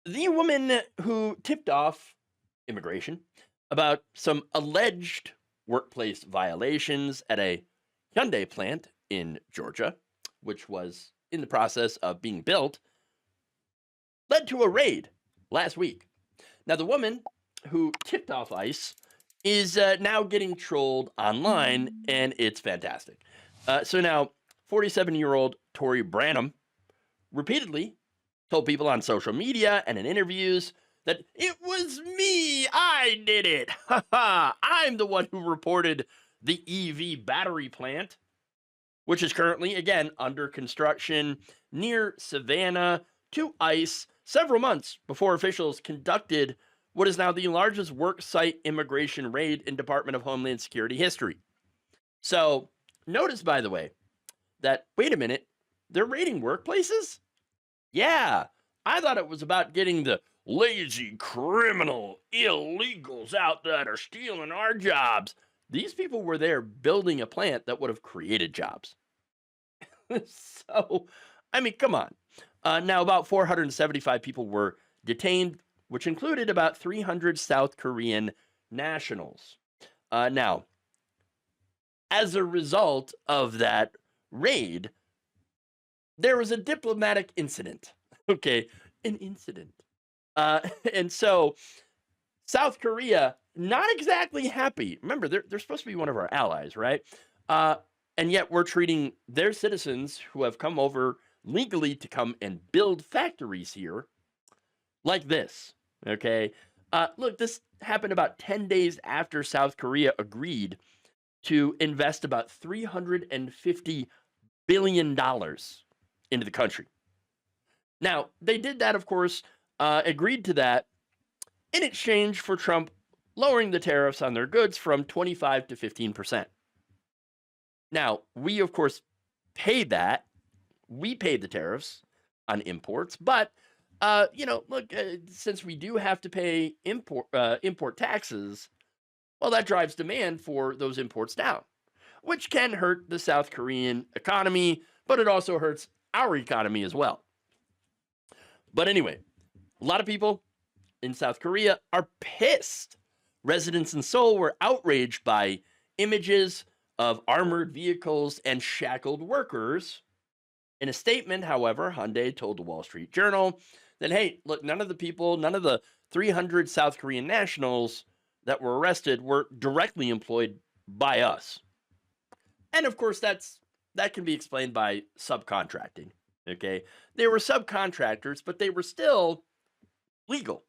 The woman who tipped off immigration about some alleged workplace violations at a Hyundai plant in Georgia, which was in the process of being built, led to a raid last week. Now, the woman who tipped off ICE is now getting trolled online, and it's fantastic. So now, 47-year-old Tori Branum repeatedly told people on social media and in interviews that it was me, I did it. Ha ha, I'm the one who reported the EV battery plant, which is currently, again, under construction near Savannah, to ICE several months before officials conducted what is now the largest worksite immigration raid in Department of Homeland Security history. So, notice, by the way, that, wait a minute, they're raiding workplaces? Yeah, I thought it was about getting the lazy, criminal, illegals out that are stealing our jobs. These people were there building a plant that would have created jobs. So, I mean, come on. Now, about 475 people were detained, which included about 300 South Korean nationals. Now, as a result of that raid, there was a diplomatic incident. Okay, an incident. And so South Korea, not exactly happy. Remember, they're supposed to be one of our allies, right? And yet we're treating their citizens who have come over legally to come and build factories here like this. Okay. Look, this happened about 10 days after South Korea agreed to invest about $350 billion into the country. Now, they did that, of course, agreed to that in exchange for Trump lowering the tariffs on their goods from 25 to 15%. Now, we, of course, paid that. We paid the tariffs on imports, but look, since we do have to pay import taxes, well, that drives demand for those imports down, which can hurt the South Korean economy, but it also hurts our economy as well. But anyway, a lot of people in South Korea are pissed. Residents in Seoul were outraged by images of armored vehicles and shackled workers. In a statement, however, Hyundai told the Wall Street Journal that, hey, look, none of the 300 South Korean nationals that were arrested were directly employed by us. And of course, that can be explained by subcontracting. Okay, they were subcontractors, but they were still legal.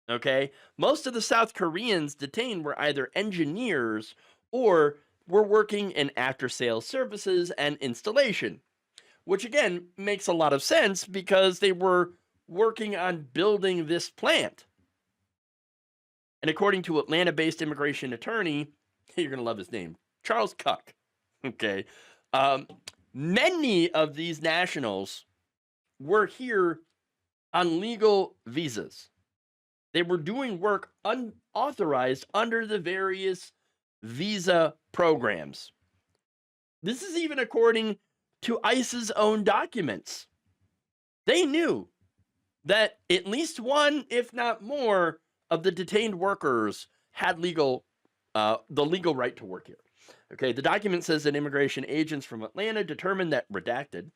Okay, most of the South Koreans detained were either engineers or were working in after-sales services and installation, which again makes a lot of sense because they were working on building this plant. And according to Atlanta-based immigration attorney, you're going to love his name, Charles Kuck. Okay, many of these nationals were here on legal visas. They were doing work unauthorized under the various visa programs. This is even according to ICE's own documents. They knew that at least one, if not more, of the detained workers had the legal right to work here. Okay, the document says that immigration agents from Atlanta determined that Redacted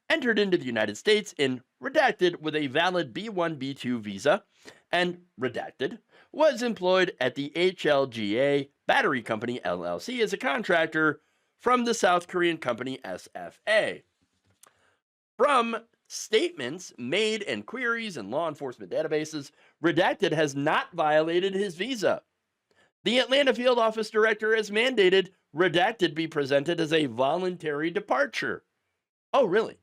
entered into the United States in Redacted with a valid B1, B2 visa, and Redacted was employed at the HLGA Battery Company, LLC, as a contractor from the South Korean company SFA. From statements made and queries in law enforcement databases, Redacted has not violated his visa. The Atlanta field office director has mandated Redacted be presented as a voluntary departure. Oh, really?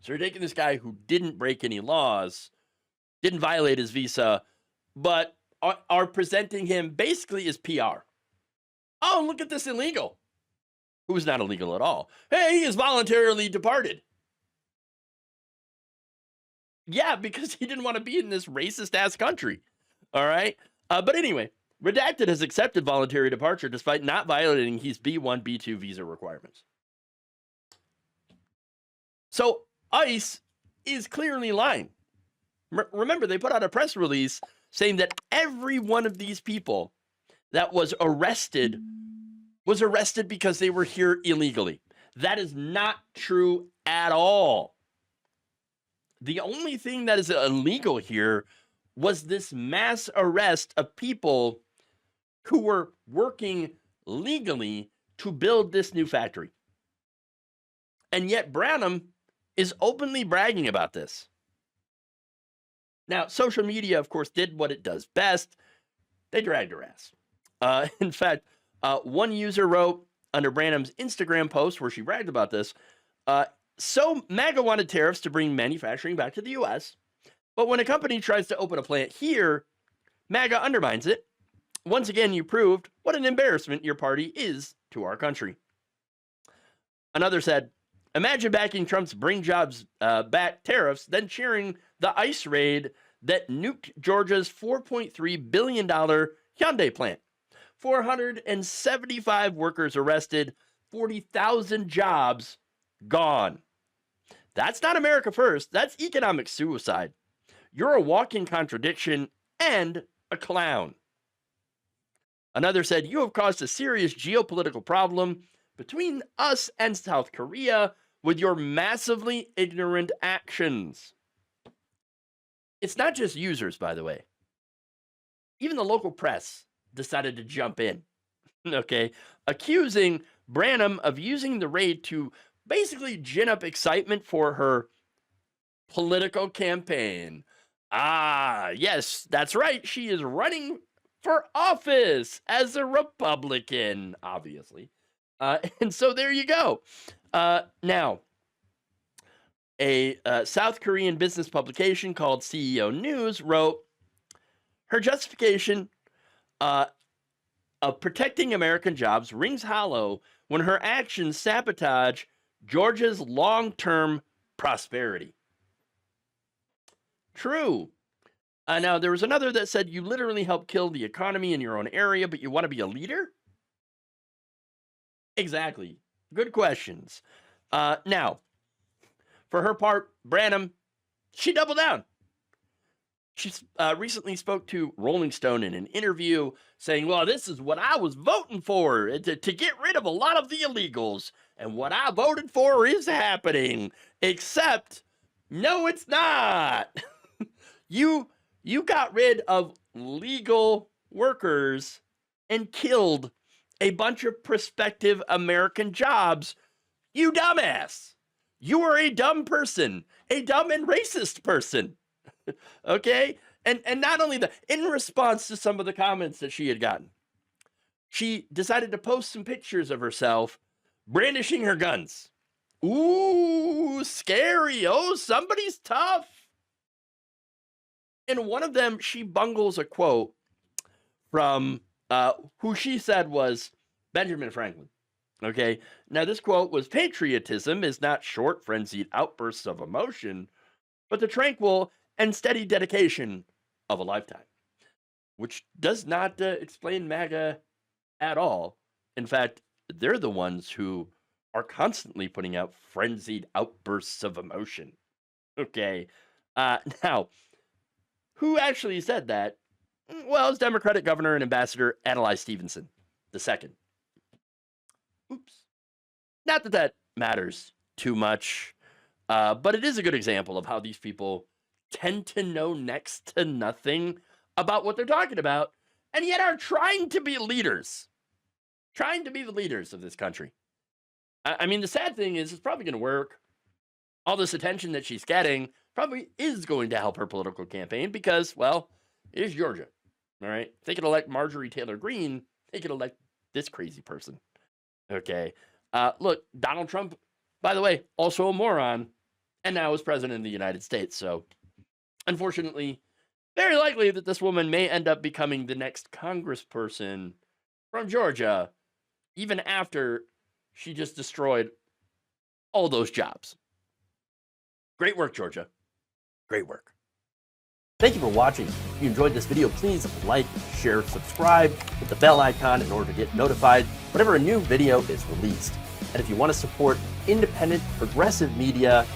So you're taking this guy who didn't break any laws, didn't violate his visa, but are presenting him basically as PR. Oh, look at this illegal, who is not illegal at all. Hey, he is voluntarily departed. Yeah, because he didn't want to be in this racist-ass country. All right? But anyway, Redacted has accepted voluntary departure despite not violating his B1, B2 visa requirements. So ICE is clearly lying. Remember, they put out a press release saying that every one of these people that was arrested because they were here illegally. That is not true at all. The only thing that is illegal here was this mass arrest of people who were working legally to build this new factory. And yet Branum is openly bragging about this. Now, social media, of course, did what it does best. They dragged her ass. In fact, one user wrote under Branum's Instagram post where she bragged about this, so MAGA wanted tariffs to bring manufacturing back to the U.S., but when a company tries to open a plant here, MAGA undermines it. Once again, you proved what an embarrassment your party is to our country. Another said, imagine backing Trump's bring jobs back tariffs, then cheering the ICE raid that nuked Georgia's $4.3 billion Hyundai plant. 475 workers arrested, 40,000 jobs gone. That's not America first. That's economic suicide. You're a walking contradiction and a clown. Another said, you have caused a serious geopolitical problem between us and South Korea with your massively ignorant actions. It's not just users, by the way. Even the local press decided to jump in, okay, accusing Branum of using the raid to basically gin up excitement for her political campaign. Ah, yes, that's right. She is running for office as a Republican, obviously. And so there you go. Now, a South Korean business publication called CEO News wrote, her justification of protecting American jobs rings hollow when her actions sabotage Georgia's long-term prosperity. True. Now, there was another that said you literally help kill the economy in your own area, but you want to be a leader? Exactly. Good questions. Now, for her part, Branum, she doubled down. She recently spoke to Rolling Stone in an interview saying, well, this is what I was voting for, to get rid of a lot of the illegals. And what I voted for is happening. Except, no, it's not. You got rid of legal workers and killed a bunch of prospective American jobs. You dumbass. You are a dumb person, a dumb and racist person. Okay? And not only that, in response to some of the comments that she had gotten, she decided to post some pictures of herself brandishing her guns. Ooh, scary. Oh, somebody's tough. In one of them, she bungles a quote from who she said was Benjamin Franklin. Okay? Now, this quote was, patriotism is not short, frenzied outbursts of emotion, but the tranquil and steady dedication of a lifetime, which does not explain MAGA at all. In fact, they're the ones who are constantly putting out frenzied outbursts of emotion. Okay. Now, who actually said that? Well, it's Democratic Governor and Ambassador Adlai Stevenson II. Oops. Not that that matters too much, but it is a good example of how these people tend to know next to nothing about what they're talking about, and yet are trying to be leaders. Trying to be the leaders of this country. I mean, the sad thing is, it's probably going to work. All this attention that she's getting probably is going to help her political campaign because, well, it is Georgia. All right? If they could elect Marjorie Taylor Greene, they could elect this crazy person. Okay? Look, Donald Trump, by the way, also a moron, and now is president of the United States. So, unfortunately, very likely that this woman may end up becoming the next congressperson from Georgia, even after she just destroyed all those jobs. Great work, Georgia. Great work. Thank you for watching. If you enjoyed this video, please like, share, subscribe, hit the bell icon in order to get notified whenever a new video is released. And if you want to support independent, progressive media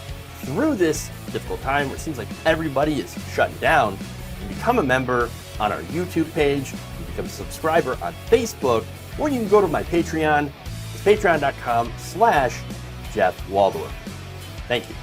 through this difficult time where it seems like everybody is shutting down, you can become a member on our YouTube page, you can become a subscriber on Facebook, or you can go to my Patreon. It's patreon.com/Jeff Waldorf. Thank you.